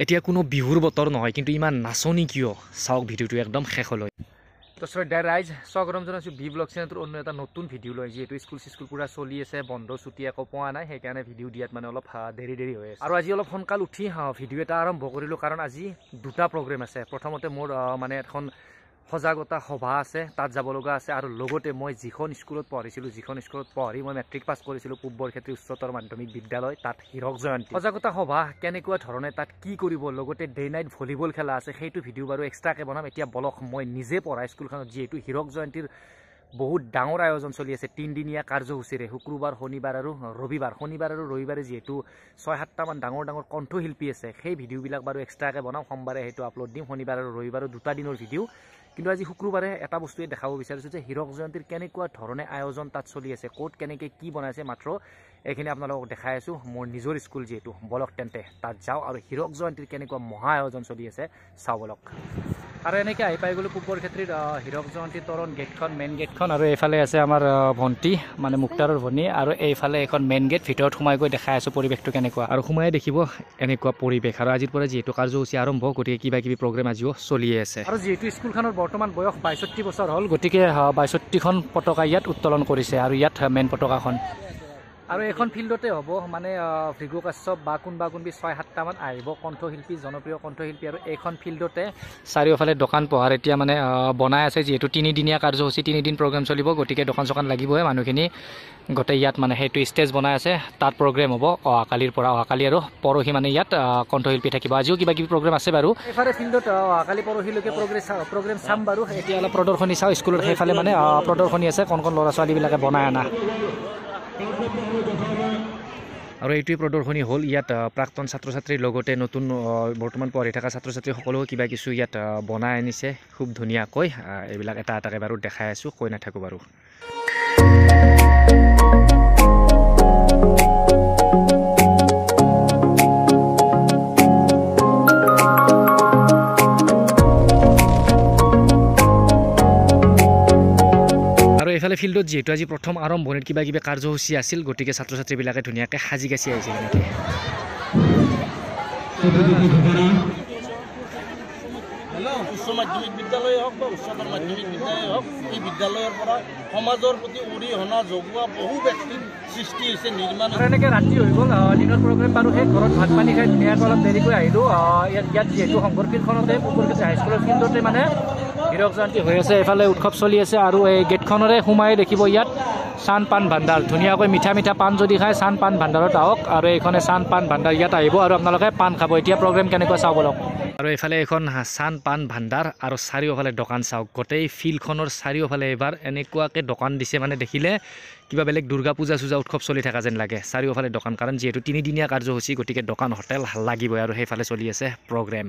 এতিয়া কোনো বিহুৰ বতৰ নহয় কিন্তু ইমান নাচনি কিয় চাওক ভিডিওটো একদম শেষলৈ তো শ্ৰদ্ধা ৰাইজ স্বাগতম জনাইছোঁ বি ব্লগ চেনেলটোৰ অন্য এটা নতুন ভিডিঅ' লৈ যিহেতু স্কুল পুৰা চলি আছে বন্ধ ছুটি একো পোৱা নাই সেইকাৰণে ভিডিঅ' দিয়াত মানে অলপ দেৰি হৈ আছে আৰু আজি অলপ সোনকাল উঠি ভিডিঅ' এটা আৰম্ভ কৰিলোঁ কাৰণ আজি দুটা প্ৰগ্ৰেম আছে প্ৰথমতে মোৰ মানে এখন সজাগতা সভা আছে তাত যাব লগা আছে আৰু লগতে মই যিখন স্কুলত পঢ়িছিলোঁ যিখন স্কুলত পঢ়ি মই মেট্ৰিক পাছ কৰিছিলোঁ পূব বৰক্ষেত্ৰী উচ্চতৰ মাধ্যমিক বিদ্যালয় তাত হীৰক জয়ন্তী সজাগতা সভা কেনেকুৱা ধৰণে তাত কি কৰিব লগতে ডে নাইট ভলীবল খেলা আছে সেইটো ভিডিঅ' বাৰু এক্সট্ৰাকৈ বনাম এতিয়া বলক মই নিজে পঢ়া স্কুলখনত যিহেতু হীৰক জয়ন্তীৰ বহুত ডাঙৰ আয়োজন চলি আছে 3 দিনীয়া কাৰ্যসূচীৰে শুক্ৰবাৰ শনিবাৰ আৰু ৰবিবাৰ শনিবাৰ আৰু ৰবিবাৰে যিহেতু 6-7টামান ডাঙৰ কণ্ঠশিল্পী আছে সেই ভিডিঅ'বিলাক বাৰু এক্সট্ৰাকৈ বনাম সোমবাৰে সেইটো আপলোড দিম শনিবাৰ আৰু ৰবিবাৰো দুটা দিনৰ ভিডিঅ' কিন্তু আজি শুক্ৰবাৰে এটা বস্তুৱে দেখাব বিচাৰিছোঁ যে হীৰক জয়ন্তীৰ কেনেকুৱা ধৰণে আয়োজন তাত চলি আছে ক'ত কেনেকৈ কি বনাইছে মাত্ৰ এইখিনি আপোনালোকক দেখাই আছোঁ মোৰ নিজৰ স্কুল যিহেতু বলক তেন্তে তাত যাওঁ আৰু হীৰক জয়ন্তীৰ কেনেকুৱা মহা আয়োজন চলি আছে চাওঁ বলক আৰু এনেকৈ আহি পাই গ'লোঁ পূব বৰক্ষেত্ৰীৰ হীৰক জয়ন্তী তৰণ গেটখন মেইন গেটখন আৰু এইফালে আছে আমাৰ ভণ্টি মানে মুক্তাৰৰ ভনী আৰু এইফালে এখন মেইন গেট ভিতৰত সোমাই গৈ দেখাই আছোঁ পৰিৱেশটো কেনেকুৱা আৰু সোমাই দেখিব এনেকুৱা পৰিৱেশ আৰু আজিৰ পৰা যিহেতু কাৰ্যসূচী আৰম্ভ গতিকে কিবা প্ৰগ্ৰেম আজিও চলিয়ে আছে আৰু যিহেতু স্কুলখনৰ বৰ্তমান বয়স 62 বছৰ হ'ল গতিকে 62খন পতাকা ইয়াত উত্তোলন কৰিছে আৰু ইয়াত মেইন পতাকাখন আৰু এখন ফিল্ডতে হ'ব মানে ভৃগু কাশ্যপ বা কোনোবি 6-7টামান আহিব কণ্ঠশিল্পী জনপ্ৰিয় কণ্ঠশিল্পী আৰু এইখন ফিল্ডতে চাৰিওফালে দোকান পোহাৰ এতিয়া মানে বনাই আছে যিহেতু 3 দিনীয়া কাৰ্যসূচী 3 দিন প্ৰগ্ৰেম চলিব গতিকে দোকান চোকান লাগিবই মানুহখিনি গোটেই ইয়াত মানে সেইটো ষ্টেজ বনাই আছে তাত প্ৰগ্ৰেম হ'ব অহাকালিৰ পৰা অহাকালি আৰু পৰহি মানে ইয়াত কণ্ঠশিল্পী থাকিব আজিও কিবা প্ৰগ্ৰেম আছে বাৰু এইফালে ফিল্ডত অহাকালি পৰহিলৈকে প্ৰগ্ৰেম চাম বাৰু এতিয়া অলপ প্ৰদৰ্শনী চাওঁ স্কুলত সেইফালে মানে প্ৰদৰ্শনী আছে কণ ল'ৰা ছোৱালীবিলাকে বনাই আনা আৰু এইটোৱে প্ৰদৰ্শনী হ'ল ইয়াত প্ৰাক্তন ছাত্ৰ ছাত্ৰীৰ লগতে নতুন বৰ্তমান পঢ়ি থকা ছাত্ৰ ছাত্ৰীসকলেও কিবা কিছু ইয়াত বনাই আনিছে খুব ধুনীয়াকৈ এইবিলাক এটা এটাকৈ বাৰু দেখাই আছোঁ কৈ নাথাকোঁ বাৰু এইফালে ফিল্ডত যিহেতু আজি প্ৰথম আৰম্ভণিত কিবা কাৰ্যসূচী আছিল গতিকে ছাত্ৰ ছাত্ৰীবিলাকে ধুনীয়াকৈ সাজি কাচি আহিছিল এনেকৈ উচ্চ মাধ্যমিক বিদ্যালয় হওক বা উচ্চতৰ মাধ্যমিক বিদ্যালয় হওক এই বিদ্যালয়ৰ পৰা সমাজৰ প্ৰতি অৰিহণা যোগোৱা বহু ব্যক্তিৰ সৃষ্টি হৈছে নিৰ্মাণ এনেকৈ ৰাতি হৈ গ'ল দিনৰ প্ৰগ্ৰেম বাৰু সেই ঘৰত ভাত পানী খাই ধুনীয়াকৈ অলপ দেৰিকৈ আহিলোঁ ইয়াত যিহেতু শংকৰ ফিল্ডখনতে পূব বৰক্ষেত্ৰী হাইস্কুলৰ ফিল্ডতে মানে হীৰক জয়ন্তী হৈ আছে এইফালে উৎসৱ চলি আছে আৰু এই গেটখনৰে সোমাই দেখিব ইয়াত চান পাণ ভাণ্ডাৰ ধুনীয়াকৈ মিঠা পাণ যদি খায় চান পাণ ভাণ্ডাৰত আহক আৰু এইখনে চান পাণ ভাণ্ডাৰ ইয়াত আহিব আৰু আপোনালোকে পাণ খাব এতিয়া প্ৰগ্ৰেম কেনেকুৱা চাব লওক আৰু এইফালে এখন চান পাণ ভাণ্ডাৰ আৰু চাৰিওফালে দোকান চাওক গোটেই ফিল্ডখনৰ চাৰিওফালে এইবাৰ এনেকুৱাকৈ দোকান দিছে মানে দেখিলে কিবা বেলেগ দুৰ্গা পূজা উৎসৱ চলি থকা যেন লাগে চাৰিওফালে দোকান কাৰণ যিহেতু 3 দিনীয়া কাৰ্যসূচী গতিকে দোকান হোটেল লাগিবই আৰু সেইফালে চলি আছে প্ৰগ্ৰেম